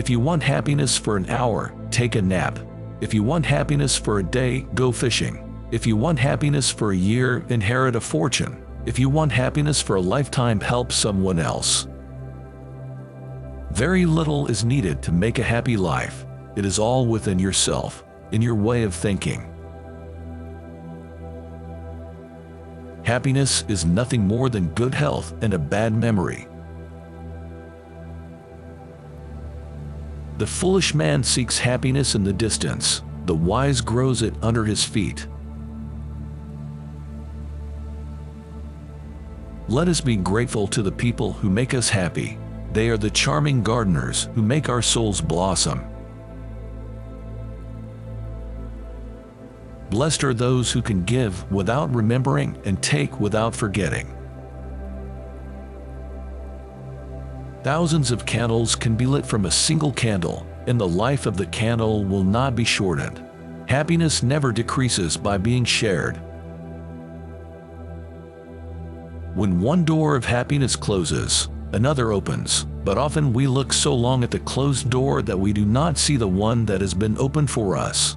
If you want happiness for an hour, take a nap. If you want happiness for a day, go fishing. If you want happiness for a year, inherit a fortune. If you want happiness for a lifetime, help someone else. Very little is needed to make a happy life. It is all within yourself, in your way of thinking. Happiness is nothing more than good health and a bad memory. The foolish man seeks happiness in the distance. The wise grows it under his feet. Let us be grateful to the people who make us happy. They are the charming gardeners who make our souls blossom. Blessed are those who can give without remembering and take without forgetting. Thousands of candles can be lit from a single candle, and the life of the candle will not be shortened. Happiness never decreases by being shared. When one door of happiness closes, another opens, but often we look so long at the closed door that we do not see the one that has been opened for us.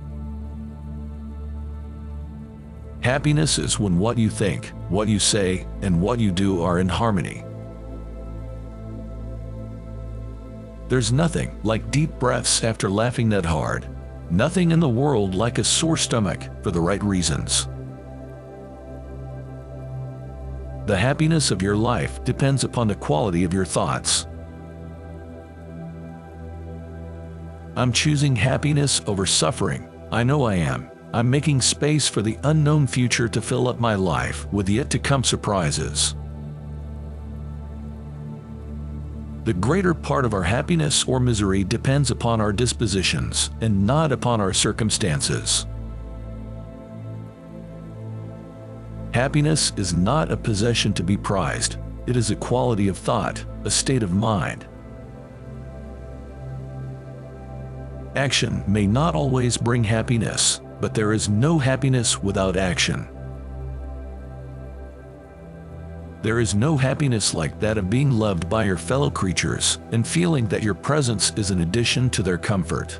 Happiness is when what you think, what you say, and what you do are in harmony. There's nothing like deep breaths after laughing that hard. Nothing in the world like a sore stomach for the right reasons. The happiness of your life depends upon the quality of your thoughts. I'm choosing happiness over suffering. I know I am. I'm making space for the unknown future to fill up my life with yet-to-come surprises. The greater part of our happiness or misery depends upon our dispositions and not upon our circumstances. Happiness is not a possession to be prized. It is a quality of thought, a state of mind. Action may not always bring happiness, but there is no happiness without action. There is no happiness like that of being loved by your fellow creatures and feeling that your presence is an addition to their comfort.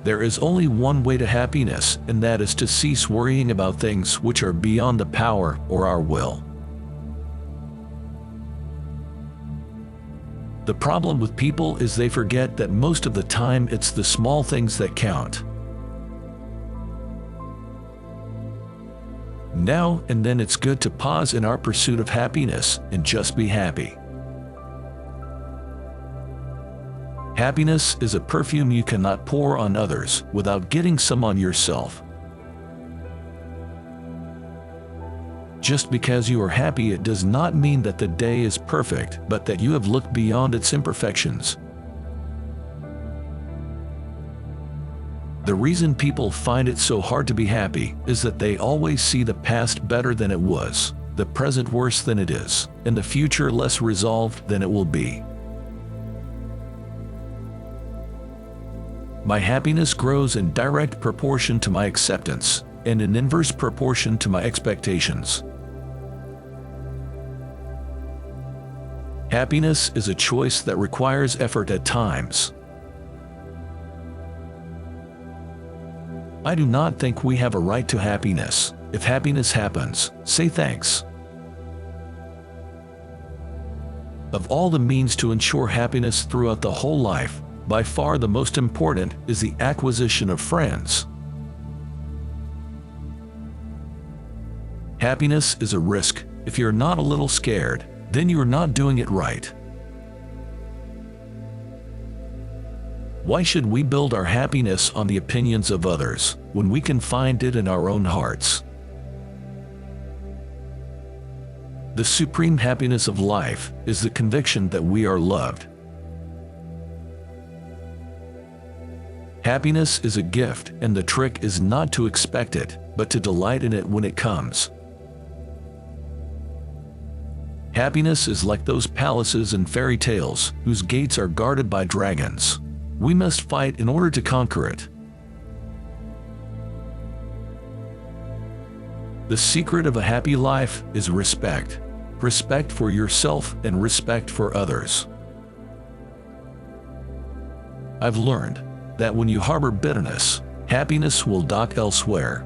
There is only one way to happiness, and that is to cease worrying about things which are beyond the power or our will. The problem with people is they forget that most of the time it's the small things that count. Now and then it's good to pause in our pursuit of happiness and just be happy. Happiness is a perfume you cannot pour on others without getting some on yourself. Just because you are happy, it does not mean that the day is perfect, but that you have looked beyond its imperfections. The reason people find it so hard to be happy is that they always see the past better than it was, the present worse than it is, and the future less resolved than it will be. My happiness grows in direct proportion to my acceptance, and in inverse proportion to my expectations. Happiness is a choice that requires effort at times. I do not think we have a right to happiness. If happiness happens, say thanks. Of all the means to ensure happiness throughout the whole life, by far the most important is the acquisition of friends. Happiness is a risk. If you're not a little scared, then you're not doing it right. Why should we build our happiness on the opinions of others when we can find it in our own hearts? The supreme happiness of life is the conviction that we are loved. Happiness is a gift, and the trick is not to expect it, but to delight in it when it comes. Happiness is like those palaces in fairy tales whose gates are guarded by dragons. We must fight in order to conquer it. The secret of a happy life is respect. Respect for yourself and respect for others. I've learned that when you harbor bitterness, happiness will dock elsewhere.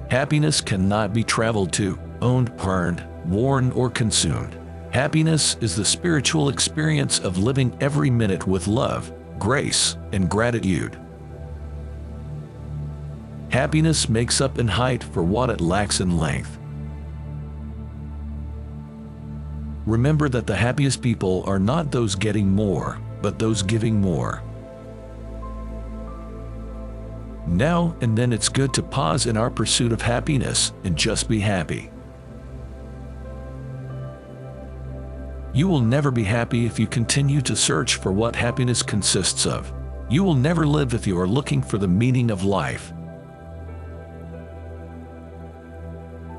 Happiness cannot be traveled to, owned, earned, worn, or consumed. Happiness is the spiritual experience of living every minute with love, grace, and gratitude. Happiness makes up in height for what it lacks in length. Remember that the happiest people are not those getting more, but those giving more. Now and then it's good to pause in our pursuit of happiness and just be happy. You will never be happy if you continue to search for what happiness consists of. You will never live if you are looking for the meaning of life.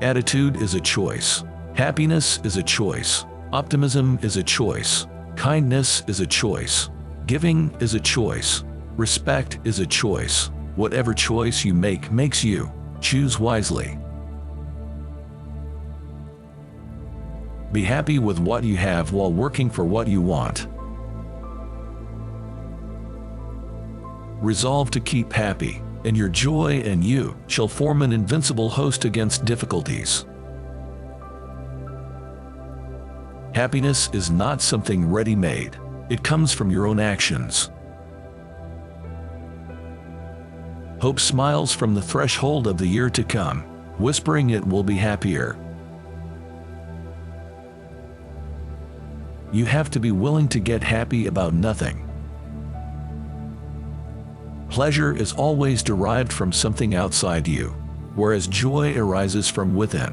Attitude is a choice. Happiness is a choice. Optimism is a choice. Kindness is a choice. Giving is a choice. Respect is a choice. Whatever choice you make makes you. Choose wisely. Be happy with what you have while working for what you want. Resolve to keep happy, and your joy and you shall form an invincible host against difficulties. Happiness is not something ready-made. It comes from your own actions. Hope smiles from the threshold of the year to come, whispering it will be happier. You have to be willing to get happy about nothing. Pleasure is always derived from something outside you, whereas joy arises from within.